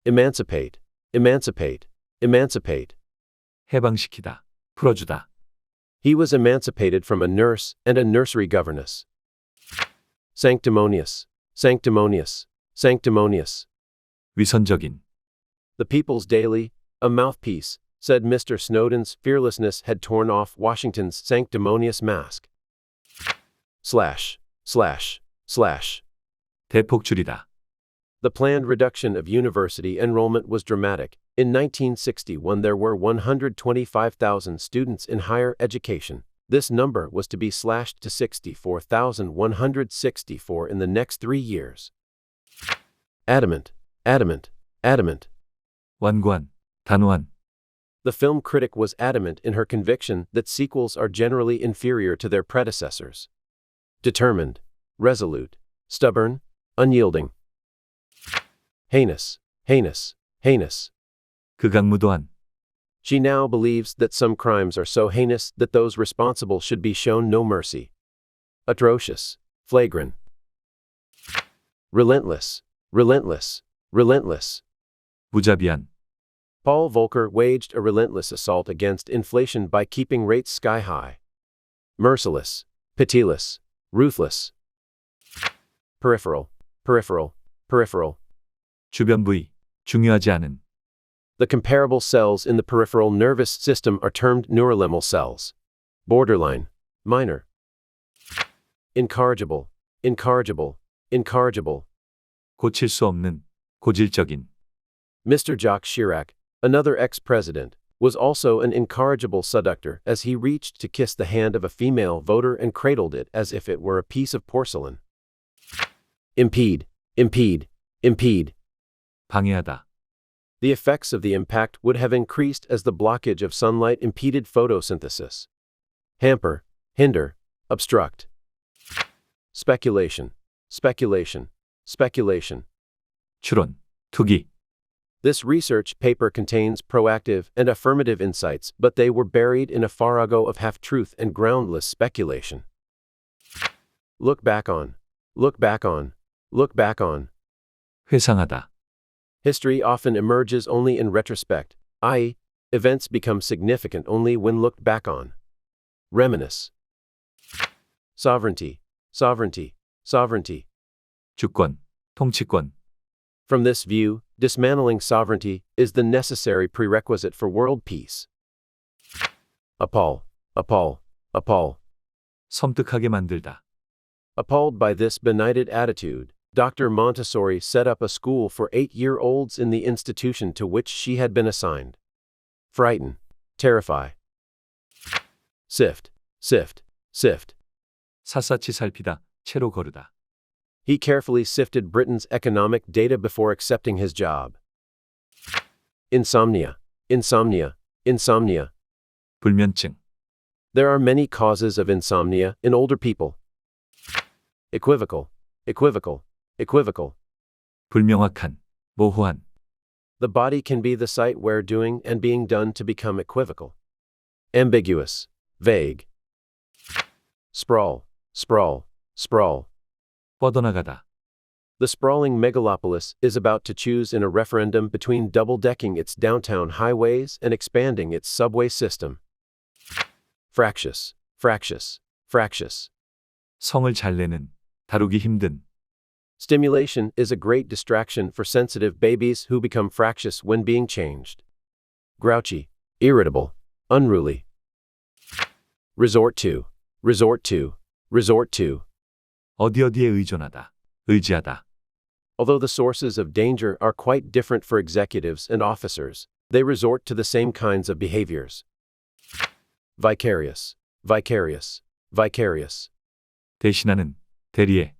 emancipate, emancipate, emancipate. 해방시키다, 풀어주다. He was emancipated from a nurse and a nursery governess. Sanctimonious, sanctimonious, sanctimonious. 위선적인. The People's Daily, a mouthpiece, said Mr. Snowden's fearlessness had torn off Washington's sanctimonious mask. Slash, slash, slash. 대폭 줄이다. The planned reduction of university enrollment was dramatic. In 1961, there were 125,000 students in higher education. This number was to be slashed to 64,164 in the next 3 years. Adamant, adamant, adamant. 완고한, 단호한. The film critic was adamant in her conviction that sequels are generally inferior to their predecessors. Determined, resolute, stubborn, unyielding. Heinous, heinous, heinous. 극악무도한. She now believes that some crimes are so heinous that those responsible should be shown no mercy. Atrocious, flagrant. Relentless, relentless, relentless. 무자비한. Paul Volcker waged a relentless assault against inflation by keeping rates sky high. Merciless, pitiless, ruthless. Peripheral, peripheral, peripheral. 주변 부위, 중요하지 않은. The comparable cells in the peripheral nervous system are termed neurilemmal cells. Borderline, minor. Incorrigible, incorrigible, incorrigible. 고칠 수 없는, 고질적인. Mr. Jacques Chirac, another ex-president, was also an incorrigible seductor as he reached to kiss the hand of a female voter and cradled it as if it were a piece of porcelain. Impede, impede, impede. 방해하다. The effects of the impact would have increased as the blockage of sunlight impeded photosynthesis. Hamper, hinder, obstruct. Speculation, speculation, speculation. 추론, 투기. This research paper contains proactive and affirmative insights, but they were buried in a farrago of half-truth and groundless speculation. Look back on, look back on, look back on. 회상하다. History often emerges only in retrospect, i.e., events become significant only when looked back on. Reminisce. Sovereignty, sovereignty, sovereignty. 주권, 통치권. From this view, dismantling sovereignty is the necessary prerequisite for world peace. Appall, appall, appall. 섬뜩하게 만들다. Appalled by this benighted attitude, Dr. Montessori set up a school for 8-year-olds in the institution to which she had been assigned. Frighten, terrify. Sift, sift, sift. 샅샅이 살피다, 채로 거르다. He carefully sifted Britain's economic data before accepting his job. Insomnia, insomnia, insomnia. 불면증. There are many causes of insomnia in older people. Equivocal, equivocal, equivocal. 불명확한, 모호한. The body can be the site where doing and being done to become equivocal. Ambiguous, vague. Sprawl, sprawl, sprawl. 뻗어나가다. The sprawling megalopolis is about to choose in a referendum between double-decking its downtown highways and expanding its subway system. Fractious, fractious, fractious. 성을 잘 내는, 다루기 힘든. Stimulation is a great distraction for sensitive babies who become fractious when being changed. Grouchy, irritable, unruly. Resort to, resort to, resort to. 어디에 의존하다, 의지하다. Although the sources of danger are quite different for executives and officers, they resort to the same kinds of behaviors. Vicarious, vicarious, vicarious. 대신하는, 대리해.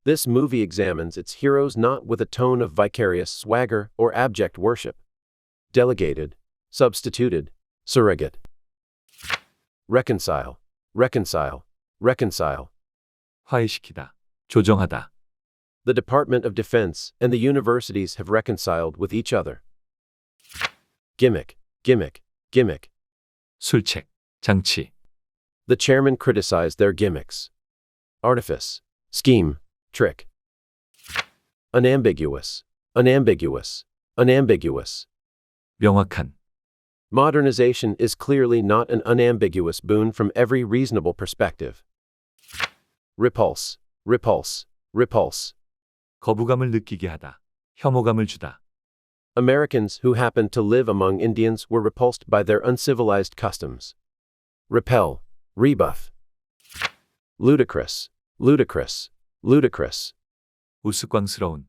This movie examines its heroes not with a tone of vicarious swagger or abject worship. Delegated, substituted, surrogate. Reconcile, reconcile, reconcile. 화해시키다, 조정하다. The Department of Defense and the universities have reconciled with each other. Gimmick, gimmick, gimmick. 술책, 장치. The chairman criticized their gimmicks. Artifice, scheme, trick. Unambiguous, unambiguous, unambiguous. 명확한, Modernization is clearly not an unambiguous boon from every reasonable perspective. Repulse, repulse, repulse. 거부감을 느끼게 하다, 혐오감을 주다. Americans who happened to live among Indians were repulsed by their uncivilized customs. Repel, rebuff. Ludicrous, ludicrous, ludicrous. 우스꽝스러운,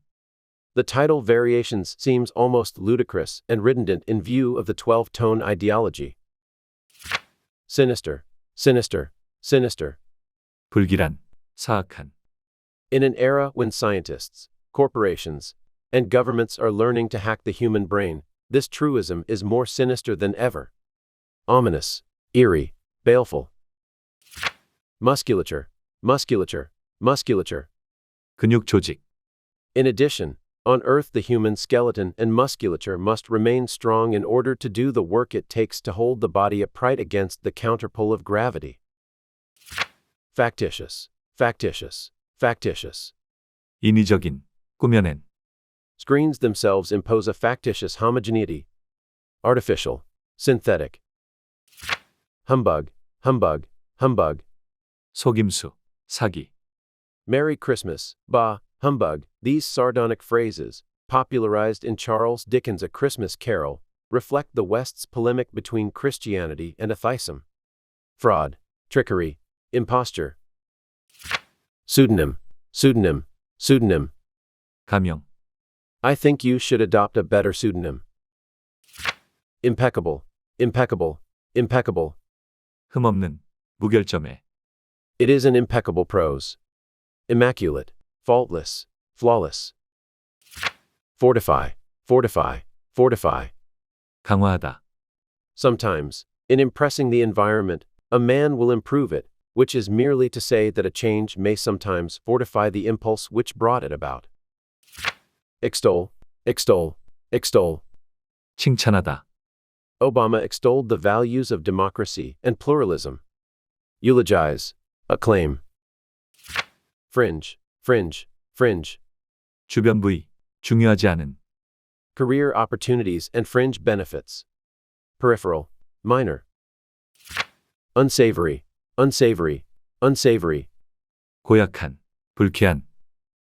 The title variations seems almost ludicrous and redundant in view of the 12-tone ideology. Sinister, sinister, sinister. 불길한, 사악한. In an era when scientists, corporations, and governments are learning to hack the human brain, this truism is more sinister than ever. Ominous, eerie, baleful. Musculature, musculature, musculature. 근육 조직, In addition, on Earth the human skeleton and musculature must remain strong in order to do the work it takes to hold the body upright against the counterpull of gravity. Factitious, factitious, factitious. 인위적인, 꾸며낸. Screens themselves impose a factitious homogeneity. Artificial, synthetic. Humbug, humbug, humbug. 속임수, 사기. Merry Christmas, bah, humbug. These sardonic phrases, popularized in Charles Dickens' A Christmas Carol, reflect the West's polemic between Christianity and atheism. Fraud, trickery, imposture. Pseudonym, pseudonym, pseudonym. 가명, I think you should adopt a better pseudonym. Impeccable, impeccable, impeccable. 흠없는, 무결점의. It is an impeccable prose. Immaculate, faultless, flawless. Fortify, fortify, fortify. 강화하다, Sometimes, in impressing the environment, a man will improve it, which is merely to say that a change may sometimes fortify the impulse which brought it about. Extol, extol, extol. 칭찬하다, Obama extolled the values of democracy and pluralism. Eulogize, acclaim. Fringe, fringe, fringe. 주변 부위, 중요하지 않은. Career opportunities and fringe benefits. Peripheral, minor. Unsavory, unsavory, unsavory. 고약한, 불쾌한.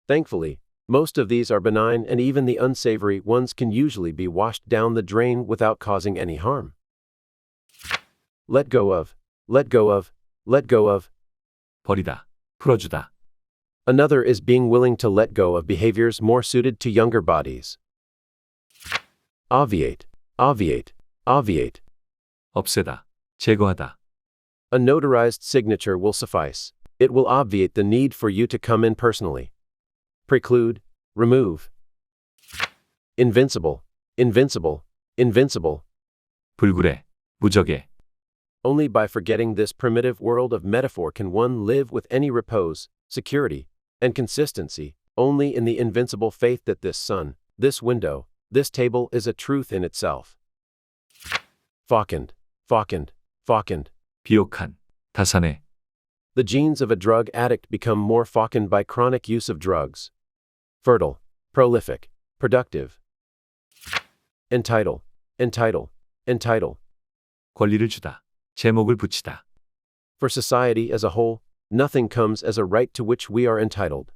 Thankfully, most of these are benign and even the unsavory ones can usually be washed down the drain without causing any harm. Let go of, let go of, let go of. 버리다, 풀어주다. Another is being willing to let go of behaviors more suited to younger bodies. Obviate, obviate, obviate. 없애다, 제거하다. A notarized signature will suffice. It will obviate the need for you to come in personally. Preclude, remove. Invincible, invincible, invincible. 불굴해, 무적해. Only by forgetting this primitive world of metaphor can one live with any repose, security, and consistency, only in the invincible faith that this sun, this window, this table is a truth in itself. Fauconed, fauconed, fauconed. 비옥한, 다산해. The genes of a drug addict become more fauconed by chronic use of drugs. Fertile, prolific, productive. Entitle, entitle, entitle. 권리를 주다, 제목을 붙이다. For society as a whole, nothing comes as a right to which we are entitled.